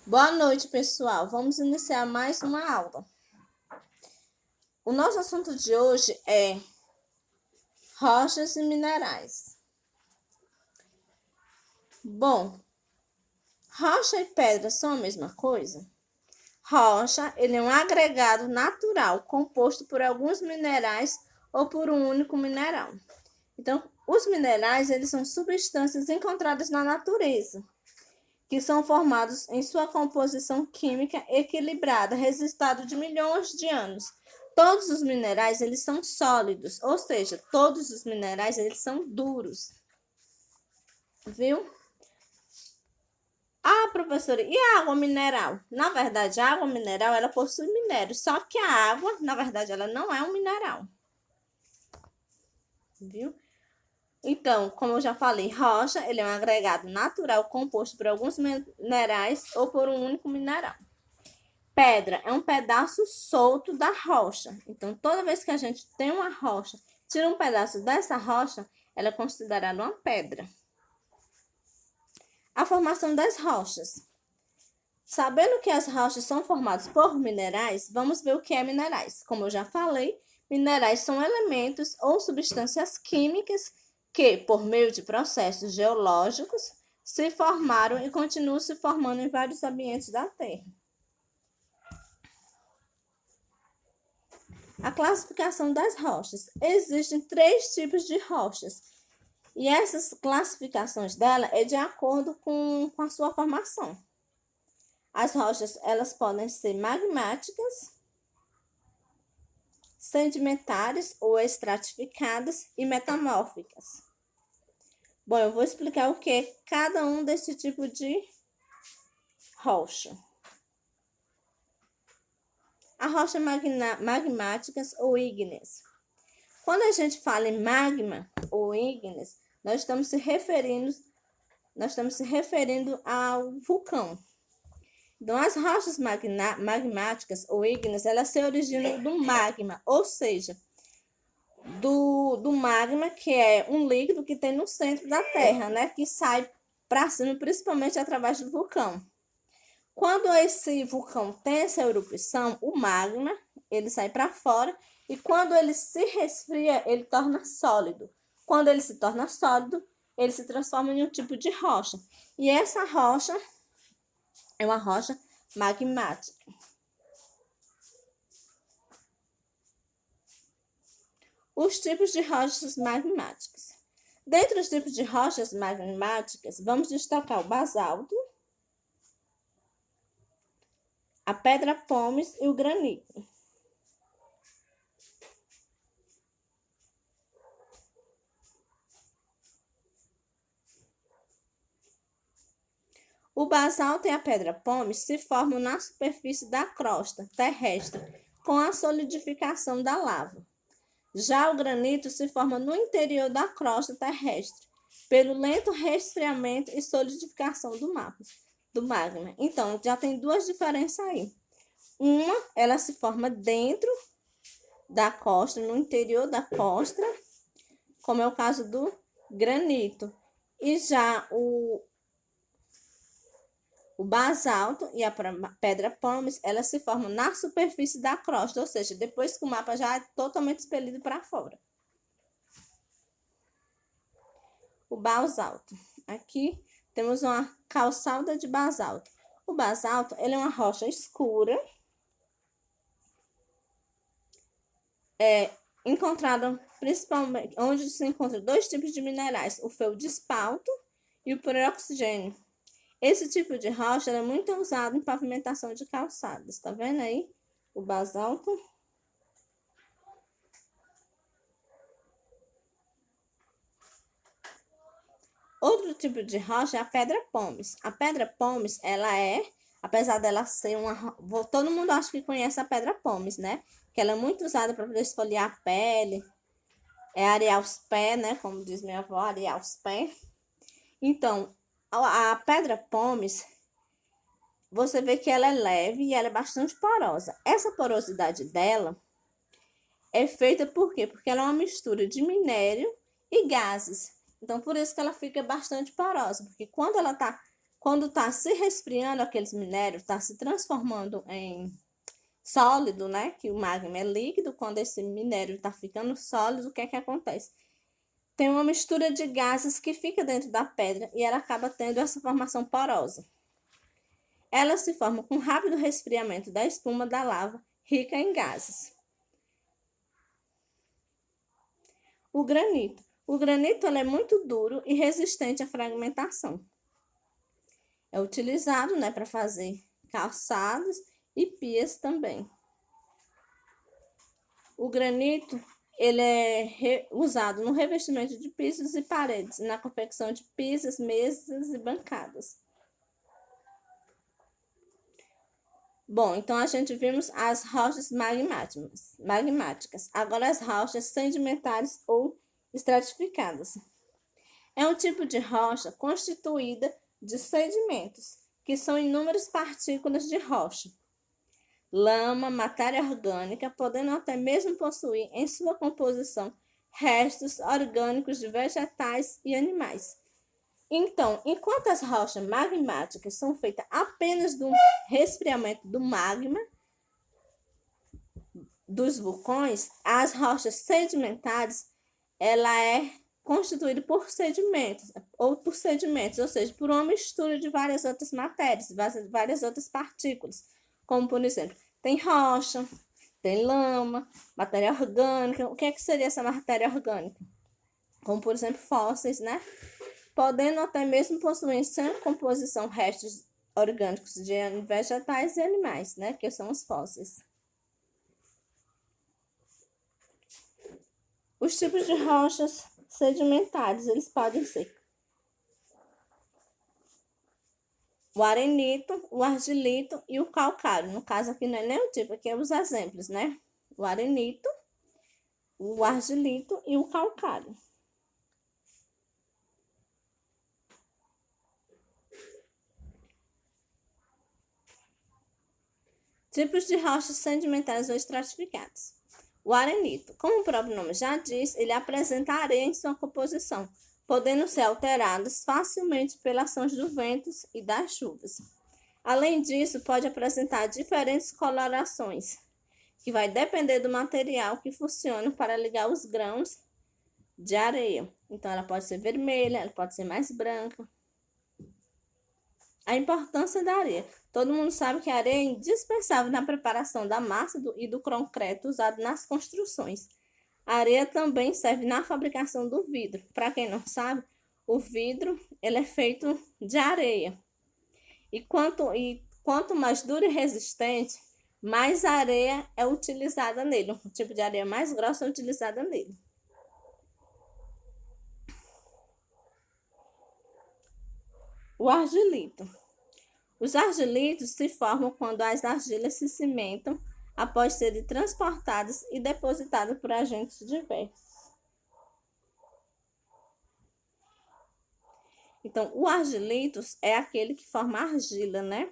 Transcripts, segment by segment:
Boa noite, pessoal. Vamos iniciar mais uma aula. O nosso assunto de hoje é rochas e minerais. Bom, rocha e pedra são a mesma coisa? Rocha, ele é um agregado natural composto por alguns minerais ou por um único mineral. Então, os minerais, eles são substâncias encontradas na natureza, que são formados em sua composição química equilibrada, resultado de milhões de anos. Todos os minerais, eles são sólidos, ou seja, todos os minerais, eles são duros. Viu? Ah, professora, e a água mineral? Na verdade, a água mineral, ela possui minérios, só que a água, na verdade, ela não é um mineral. Viu? Então, como eu já falei, rocha, ele é um agregado natural composto por alguns minerais ou por um único mineral. Pedra é um pedaço solto da rocha. Então, toda vez que a gente tem uma rocha, tira um pedaço dessa rocha, ela é considerada uma pedra. A formação das rochas. Sabendo que as rochas são formadas por minerais, vamos ver o que é minerais. Como eu já falei, minerais são elementos ou substâncias químicas que, por meio de processos geológicos, se formaram e continuam se formando em vários ambientes da Terra. A classificação das rochas. Existem 3 tipos de rochas. E essas classificações dela é de acordo com a sua formação. As rochas, elas podem ser magmáticas, sedimentares ou estratificadas e metamórficas. Bom, eu vou explicar o que é cada um desse tipo de rocha. A rocha magmáticas ou ígneas. Quando a gente fala em magma ou ígneas, nós estamos se referindo ao vulcão. Então, as rochas magmáticas ou ígneas, elas se originam do magma, ou seja, do magma, que é um líquido que tem no centro da Terra, né? Que sai para cima, principalmente através do vulcão. Quando esse vulcão tem essa erupção, o magma, ele sai para fora e quando ele se resfria, ele torna sólido. Quando ele se torna sólido, ele se transforma em um tipo de rocha. E essa rocha é uma rocha magmática. Os tipos de rochas magmáticas. Dentre os tipos de rochas magmáticas, vamos destacar o basalto, a pedra pómez e o granito. O basalto e a pedra pómez se formam na superfície da crosta terrestre com a solidificação da lava. Já o granito se forma no interior da crosta terrestre pelo lento resfriamento e solidificação do magma. Então, já tem 2 diferenças aí. Uma, ela se forma dentro da costa, no interior da costa, como é o caso do granito. E já o basalto e a pedra pómez, elas se formam na superfície da crosta, ou seja, depois que o mapa já é totalmente expelido para fora. O basalto. Aqui temos uma calçada de basalto. O basalto, ele é uma rocha escura, encontrado principalmente onde se encontram 2 tipos de minerais, o feldespato e o peroxigênio. Esse tipo de rocha é muito usado em pavimentação de calçadas, tá vendo aí? O basalto. Outro tipo de rocha é a pedra pómez. A pedra pómez, ela apesar dela ser uma... Todo mundo acha que conhece a pedra pómez, né? Que ela é muito usada para esfoliar a pele, arear os pés, né? Como diz minha avó, arear os pés. Então, a pedra pómez, você vê que ela é leve e ela é bastante porosa. Essa porosidade dela é feita por quê? Porque ela é uma mistura de minério e gases. Então, por isso que ela fica bastante porosa, porque quando ela está Quando está se resfriando, aqueles minérios está se transformando em sólido, né? Que o magma é líquido. Quando esse minério está ficando sólido, o que é que acontece? Tem uma mistura de gases que fica dentro da pedra e ela acaba tendo essa formação porosa. Ela se forma com rápido resfriamento da espuma da lava, rica em gases. O granito. O granito é muito duro e resistente à fragmentação. É utilizado, né, para fazer calçados e pias também. O granito ele é usado no revestimento de pisos e paredes, na confecção de pisos, mesas e bancadas. Bom, então a gente vimos as rochas magmáticas. Agora as rochas sedimentares ou estratificadas. É um tipo de rocha constituída de sedimentos, que são inúmeras partículas de rocha, lama, matéria orgânica, podendo até mesmo possuir em sua composição restos orgânicos de vegetais e animais. Então, enquanto as rochas magmáticas são feitas apenas do resfriamento do magma dos vulcões, as rochas sedimentares, ela é constituída por sedimentos, ou seja, por uma mistura de várias outras matérias, várias outras partículas, como por exemplo, tem rocha, tem lama, matéria orgânica. O que é que seria essa matéria orgânica? Como por exemplo, fósseis, né? Podendo até mesmo possuir em sua composição restos orgânicos de vegetais e animais, né? Que são os fósseis. Os tipos de rochas sedimentares, eles podem ser o arenito, o argilito e o calcário. No caso aqui não é nem o tipo, aqui é os exemplos, né? O arenito, o argilito e o calcário. Tipos de rochas sedimentares ou estratificadas. O arenito, como o próprio nome já diz, ele apresenta areia em sua composição, podendo ser alterados facilmente pelas ações dos ventos e das chuvas. Além disso, pode apresentar diferentes colorações, que vai depender do material que funciona para ligar os grãos de areia. Então, ela pode ser vermelha, ela pode ser mais branca. A importância da areia. Todo mundo sabe que a areia é indispensável na preparação da massa e do concreto usado nas construções. A areia também serve na fabricação do vidro. Para quem não sabe, o vidro ele é feito de areia. E quanto mais duro e resistente, mais areia é utilizada nele. Um tipo de areia mais grossa é utilizada nele. O argilito. Os argilitos se formam quando as argilas se cimentam após serem transportadas e depositadas por agentes diversos. Então, o argilitos é aquele que forma argila, né?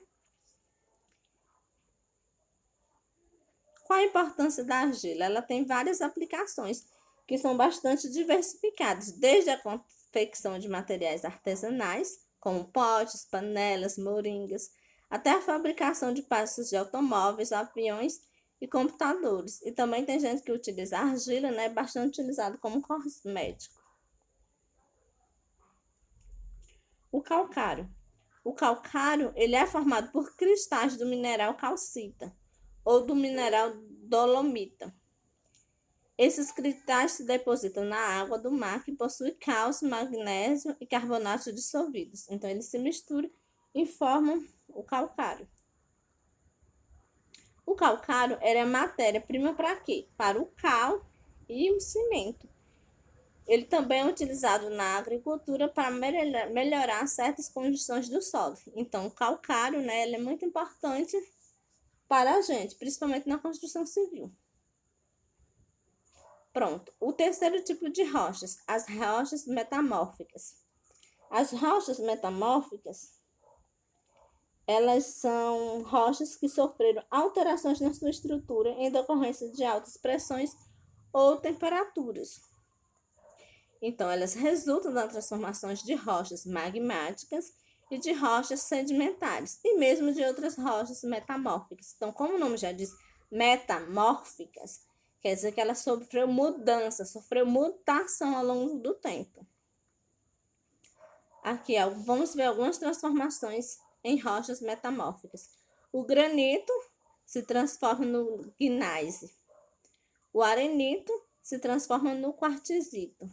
Qual a importância da argila? Ela tem várias aplicações que são bastante diversificadas, desde a confecção de materiais artesanais, como potes, panelas, moringas, até a fabricação de peças de automóveis, aviões e computadores. E também tem gente que utiliza a argila, né, bastante utilizado como cosmético. O calcário. O calcário, ele é formado por cristais do mineral calcita ou do mineral dolomita. Esses cristais se depositam na água do mar que possui cálcio, magnésio e carbonato dissolvidos. Então, eles se misturam e formam o calcário. O calcário era a matéria-prima para quê? Para o cal e o cimento. Ele também é utilizado na agricultura para melhorar certas condições do solo. Então, o calcário, né, ele é muito importante para a gente, principalmente na construção civil. Pronto. O terceiro tipo de rochas, as rochas metamórficas. As rochas metamórficas, elas são rochas que sofreram alterações na sua estrutura em decorrência de altas pressões ou temperaturas. Então, elas resultam das transformações de rochas magmáticas e de rochas sedimentares, e mesmo de outras rochas metamórficas. Então, como o nome já diz, metamórficas, quer dizer que ela sofreu mudança, sofreu mutação ao longo do tempo. Aqui, ó, vamos ver algumas transformações em rochas metamórficas. O granito se transforma no gneiss. O arenito se transforma no quartzito.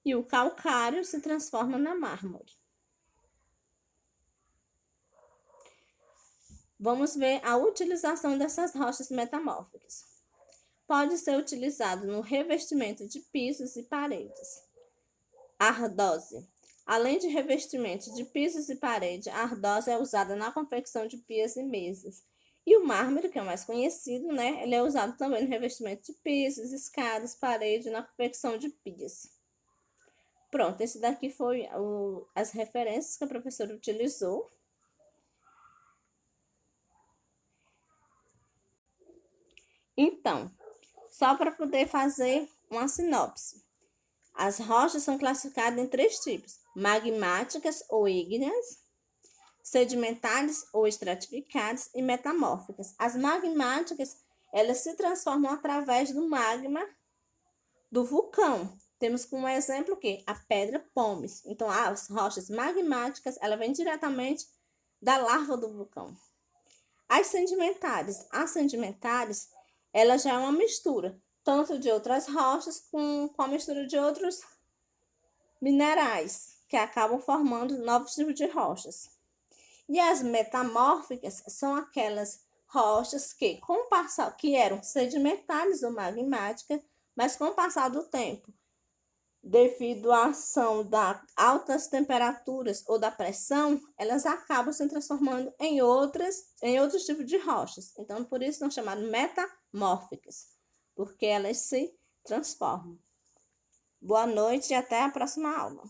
E o calcário se transforma na mármore. Vamos ver a utilização dessas rochas metamórficas. Pode ser utilizado no revestimento de pisos e paredes. Ardose. Além de revestimento de pisos e parede, a ardose é usada na confecção de pias e mesas. E o mármore, que é o mais conhecido, né? Ele é usado também no revestimento de pisos, escadas, parede, na confecção de pias. Pronto, esse daqui foi as referências que a professora utilizou. Então, só para poder fazer uma sinopse. As rochas são classificadas em 3 tipos: magmáticas ou ígneas, sedimentares ou estratificadas e metamórficas. As magmáticas, elas se transformam através do magma do vulcão. Temos como exemplo o quê? A pedra pómez. Então, as rochas magmáticas, ela vem diretamente da larva do vulcão. As sedimentares, ela já é uma mistura, tanto de outras rochas com a mistura de outros minerais, que acabam formando novos tipos de rochas. E as metamórficas são aquelas rochas que eram sedimentares ou magmáticas, mas com o passar do tempo, devido à ação das altas temperaturas ou da pressão, elas acabam se transformando em outros tipos de rochas. Então, por isso são chamadas metamórficas, porque elas se transformam. Boa noite e até a próxima aula.